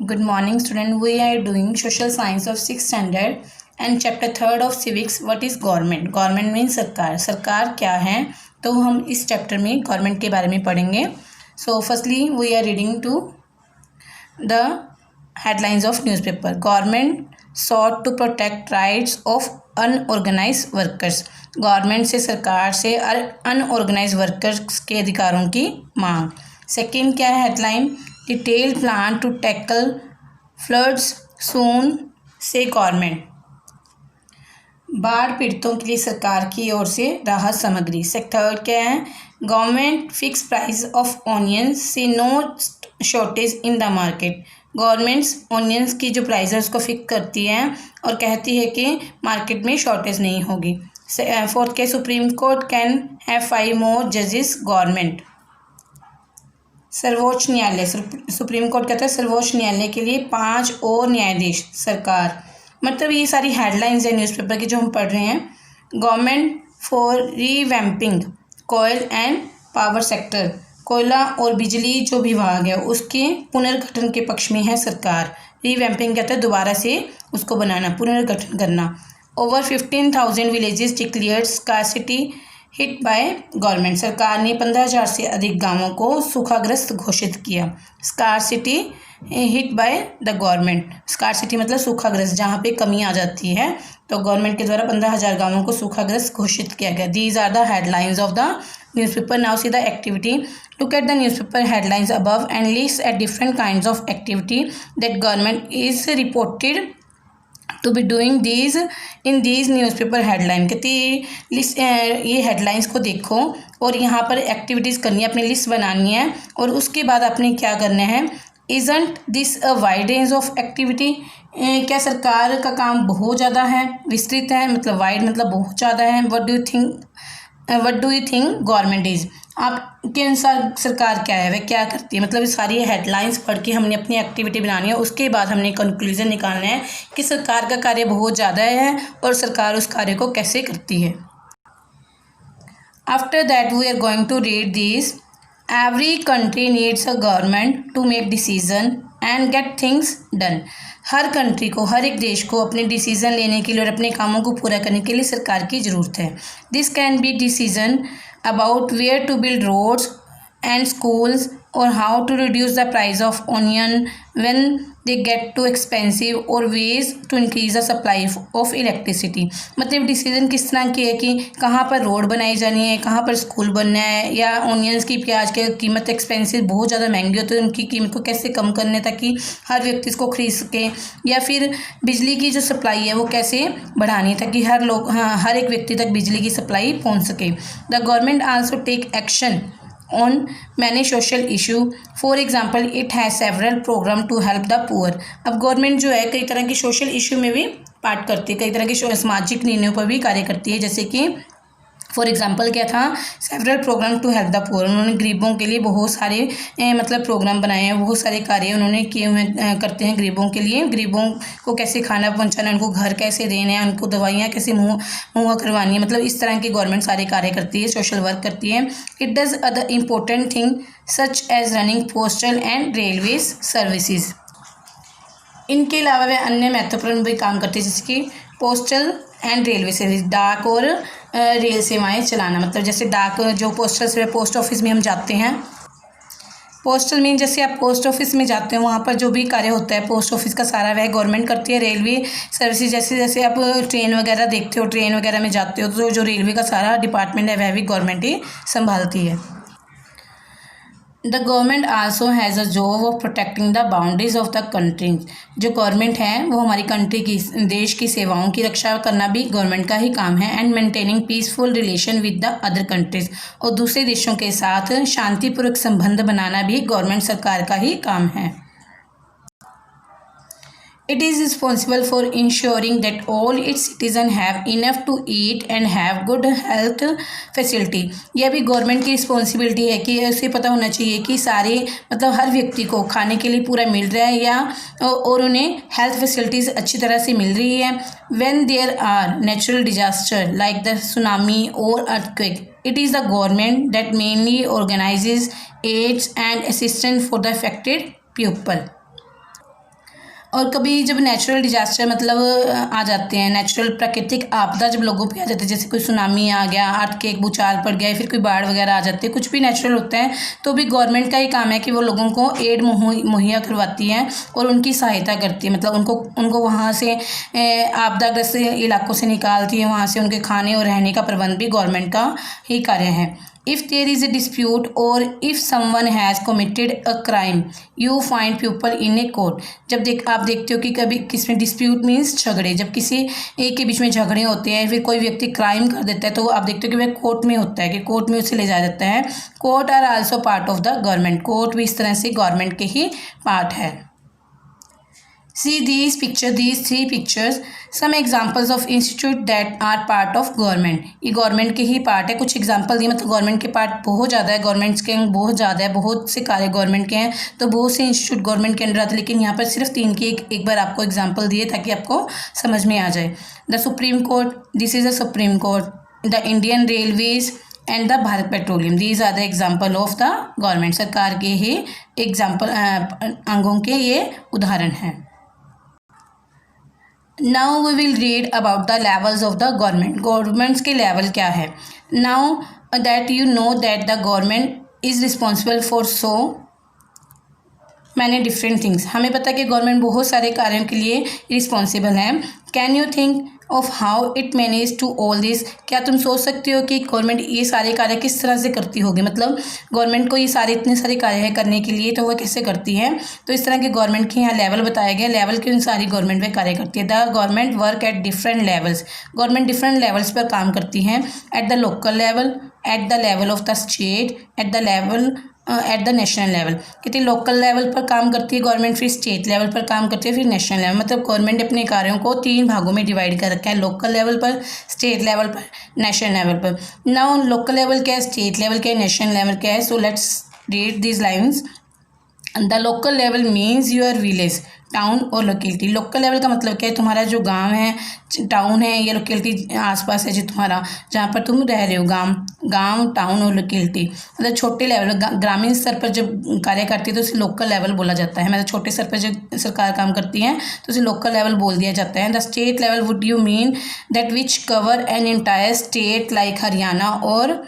Good morning, student. We are doing social science of 6th standard and chapter 3rd of civics. What is government? Government means सरकार. सरकार क्या है? तो हम इस चैप्टर में गवर्नमेंट के बारे में पढ़ेंगे. So firstly we are reading to the headlines of newspaper. Government sought to protect rights of unorganized workers. Government से सरकार से अनऑर्गेनाइज वर्कर्स के अधिकारों की मांग. सेकेंड क्या है headline? Detailed plan to tackle floods soon says government. बाढ़ पीड़ितों के लिए सरकार की ओर से राहत सामग्री. थर्ड क्या है? Government fix price of onions says no shortage in the market. Government's onions की जो प्राइस है उसको फिक्स करती है और कहती है कि मार्केट में शॉर्टेज नहीं होगी. फोर्थ के सुप्रीम कोर्ट कैन हैव 5 मोर जजेस गवर्नमेंट. सर्वोच्च न्यायालय. सुप्रीम कोर्ट कहता है सर्वोच्च न्यायालय के लिए 5 और न्यायाधीश सरकार. मतलब ये सारी हेडलाइंस है न्यूज़पेपर की जो हम पढ़ रहे हैं. गवर्नमेंट फॉर रीवैम्पिंग कोयल एंड पावर सेक्टर. कोयला और बिजली जो विभाग है उसके पुनर्गठन के पक्ष में है सरकार. रीवैम्पिंग कहता है दोबारा से उसको बनाना, पुनर्गठन करना. Over 15,000 villages declared scarcity hit by government. सरकार ने 15,000 से अधिक गांवों को सूखाग्रस्त घोषित किया. Scarcity hit by the government. Scarcity मतलब सूखाग्रस्त, जहां पे कमी आ जाती है. तो गवर्नमेंट के द्वारा 15,000 गांवों को सूखाग्रस्त घोषित किया गया. These are the headlines of the newspaper. Now see the activity. Look at the newspaper headlines above and list at different kinds of activity that government is reported to be doing these in these newspaper headline. कहते list ये headlines को देखो और यहाँ पर activities करनी है, अपनी लिस्ट बनानी है और उसके बाद आपने क्या करना है. Isn't this a wide range of activity? क्या सरकार का काम बहुत ज़्यादा है, विस्तृत है, मतलब वाइड मतलब बहुत ज़्यादा है. What do you think government is? आपके अनुसार सरकार क्या है, वह क्या करती है. मतलब सारी हेडलाइंस पढ़ के हमने अपनी एक्टिविटी बनानी है. उसके बाद हमने कंक्लूजन निकालना है कि सरकार का कार्य बहुत ज़्यादा है और सरकार उस कार्य को कैसे करती है. After that we are going to read this. Every country needs a government to make decision and get things done. हर कंट्री को, हर एक देश को अपने डिसीज़न लेने के लिए और अपने कामों को पूरा करने के लिए सरकार की ज़रूरत है. This can be decision about where to build roads and schools और how to reduce the price of onion when they get too expensive और ways to increase the supply of electricity. मतलब डिसीजन किस तरह की है कि कहाँ पर रोड बनाई जानी है, कहाँ पर स्कूल बनना है, या ऑनियंस की, प्याज की कीमत एक्सपेंसिव बहुत ज़्यादा महंगी होती है, उनकी कीमत को कैसे कम करने ताकि हर व्यक्ति इसको खरीद सके. या फिर बिजली की जो सप्लाई है वो कैसे बढ़ानी है ताकि हर एक व्यक्ति तक बिजली की सप्लाई पहुँच सके. The government also take action on many social issue. For example, it has several program to help the poor. अब गवर्नमेंट जो है कई तरह की सोशल इशू में भी पार्ट करती है, कई तरह के सामाजिक निर्णयों पर भी कार्य करती है. जैसे कि फॉर एग्जांपल क्या था, several program to help the poor. उन्होंने गरीबों के लिए बहुत सारे मतलब प्रोग्राम बनाए हैं, बहुत सारे कार्य उन्होंने किए हुए करते हैं गरीबों के लिए. गरीबों को कैसे खाना पहुंचाना, उनको घर कैसे देना है, उनको दवाइयाँ कैसे मुहैया करवानी है. मतलब इस तरह की गवर्नमेंट सारे कार्य करती है, सोशल वर्क करती है. It does other important thing such as running postal and railways services. इनके अलावा वे अन्य महत्वपूर्ण भी काम करते हैं जैसे कि पोस्टल एंड रेलवे सर्विस, डाक और रेल सेवाएं चलाना. मतलब जैसे डाक जो पोस्टल से पोस्ट ऑफिस में हम जाते हैं. पोस्टल में जैसे आप पोस्ट ऑफिस में जाते हैं वहाँ पर जो भी कार्य होता है पोस्ट ऑफिस का सारा वह गवर्नमेंट करती है. रेलवे सर्विसेज जैसे जैसे आप ट्रेन वगैरह देखते हो, ट्रेन वगैरह में जाते हो तो जो रेलवे का सारा डिपार्टमेंट है वह भी गवर्नमेंट ही संभालती है. The government also has a job of protecting the boundaries of the country. जो गवर्नमेंट है वो हमारी कंट्री की, देश की सेवाओं की रक्षा करना भी गवर्नमेंट का ही काम है. And maintaining peaceful relation with the other countries. और दूसरे देशों के साथ शांतिपूर्वक संबंध बनाना भी गवर्नमेंट सरकार का ही काम है. It is responsible for ensuring that all its citizens have enough to eat and have good health facility. यह भी गवर्नमेंट की रिस्पॉन्सिबिलिटी है कि उसे पता होना चाहिए कि सारे मतलब हर व्यक्ति को खाने के लिए पूरा मिल रहा है या और उन्हें हेल्थ फैसिलिटीज़ अच्छी तरह से मिल रही है. When there are natural disaster like the tsunami or earthquake, it is the government that mainly organizes aids and assistance for the affected people. और कभी जब नेचुरल डिजास्टर मतलब आ जाते हैं, नेचुरल प्राकृतिक आपदा जब लोगों पे आ जाती है, जैसे कोई सुनामी आ गया, अर्थक्वेक भूचाल पड़ गया, फिर कोई बाढ़ वगैरह आ जाती है, कुछ भी नेचुरल होता है, तो भी गवर्नमेंट का ही काम है कि वो लोगों को एड मुहैया करवाती है और उनकी सहायता करती है। मतलब उनको वहाँ से आपदाग्रस्त इलाकों से निकालती है, वहाँ से उनके खाने और रहने का प्रबंध भी गवर्नमेंट का ही कार्य है। If there is a dispute or if someone has committed a crime, you find people in a court। जब आप देखते हो कि कभी किसमें डिस्प्यूट मीन्स झगड़े, जब किसी एक के बीच में झगड़े होते हैं, फिर कोई व्यक्ति क्राइम कर देता है, तो आप देखते हो कि वह कोर्ट में होता है, कि कोर्ट में उसे ले जाया जाता है। Court are also part of the government. Court भी इस तरह से गवर्नमेंट के ही पार्ट है। See these three pictures, some examples of institute that are part of government। ये गवर्नमेंट के ही पार्ट है। कुछ एग्जांपल दिए, मतलब गवर्नमेंट के पार्ट बहुत ज़्यादा है, गवर्नमेंट्स के बहुत ज़्यादा है, बहुत से कार्य गवर्नमेंट के हैं, तो बहुत से इंस्टीट्यूट गवर्नमेंट के अंडर आते हैं, लेकिन यहाँ पर सिर्फ 3 की एक बार आपको एग्जाम्पल दिए ताकि आपको समझ में आ जाए। The supreme court, this is the supreme court, the Indian railways and the Bharat petroleum, these are the example of the government. सरकार के ही एग्जाम्पल अंगों के ये उदाहरण हैं। Now we will read about the levels of the government। Governments के level क्या है। Now that you know that the government is responsible for so many different things, हमें पता है कि गवर्नमेंट बहुत सारे कार्यों के लिए रिस्पॉन्सिबल है। Can you think of how it manage to all this. क्या तुम सोच सकते हो कि गवर्नमेंट ये सारे कार्य किस तरह से करती होगी, मतलब गवर्नमेंट को ये इतने सारे कार्य है करने के लिए, तो वह कैसे करती है। तो इस तरह के गवर्नमेंट के यहाँ लेवल बताए गए, लेवल के अनुसार ही गवर्नमेंट में कार्य करती है। The government work at different levels, government different levels पर काम करती है। At the local level, at the level of the state, at the level at the national level. कितनी लोकल लेवल पर काम करती है गवर्नमेंट, फिर स्टेट लेवल पर काम करती है, फिर नेशनल लेवल। मतलब गवर्नमेंट अपने कार्यों को 3 भागों में डिवाइड कर रखा है, लोकल लेवल पर, स्टेट लेवल पर, नेशनल लेवल पर। नाउ लोकल लेवल क्या है, स्टेट लेवल क्या है, नेशनल लेवल क्या है। So let's read this lines. The local level means your village, town और लोकेलिटी। लोकल लेवल का मतलब क्या है, तुम्हारा जो गांव है, टाउन है, या लोकेलिटी आसपास है जो तुम्हारा, जहाँ पर तुम रह रहे हो, गांव, टाउन और लोकेलिटी। मतलब छोटे लेवल, ग्रामीण स्तर पर जब कार्य करती है तो उसे लोकल लेवल बोला जाता है। मतलब छोटे स्तर पर जब सरकार काम करती है तो उसे लोकल लेवल बोल दिया जाता है। The state level would you mean that which cover an entire state like Haryana और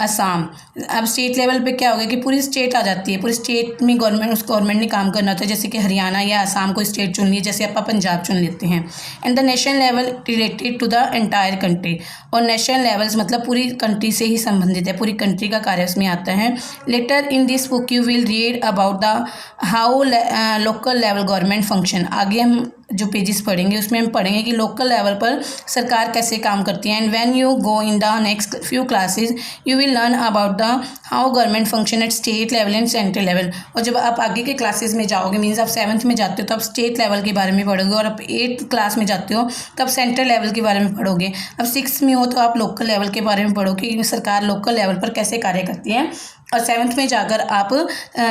असम। अब स्टेट लेवल पे क्या होगा कि पूरी स्टेट आ जाती है, पूरी स्टेट में गवर्नमेंट ने काम करना होता है, जैसे कि हरियाणा या असम को स्टेट चुन लिया, जैसे आप पंजाब चुन लेते हैं। And the national level related to the entire country, और नेशनल लेवल्स मतलब पूरी कंट्री से ही संबंधित है, पूरी कंट्री का कार्य उसमें आता है। Later in this book you will read about the how local level government function. आगे हम जो पेजेस पढ़ेंगे उसमें हम पढ़ेंगे कि लोकल लेवल पर सरकार कैसे काम करती है। And when you go in the next few classes you will learn about the how government function at state level and central level. और जब आप आगे के क्लासेस में जाओगे, मीन्स आप 7th में जाते हो तो आप स्टेट लेवल के बारे में पढ़ोगे, और आप 8th क्लास में जाते हो तो आप सेंट्रल लेवल के बारे में पढ़ोगे। अब 6th में हो तो आप लोकल लेवल के बारे में पढ़ोगे कि सरकार लोकल लेवल पर कैसे कार्य करती है, और 7th में जाकर आप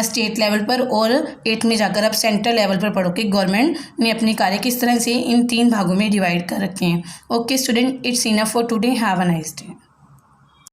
स्टेट लेवल पर, और 8th में जाकर आप सेंट्रल लेवल पर पढ़ोगे गवर्नमेंट ने अपने कार्य किस तरह से इन 3 भागों में डिवाइड कर रखे हैं। Okay student, it's enough for today, have a nice day.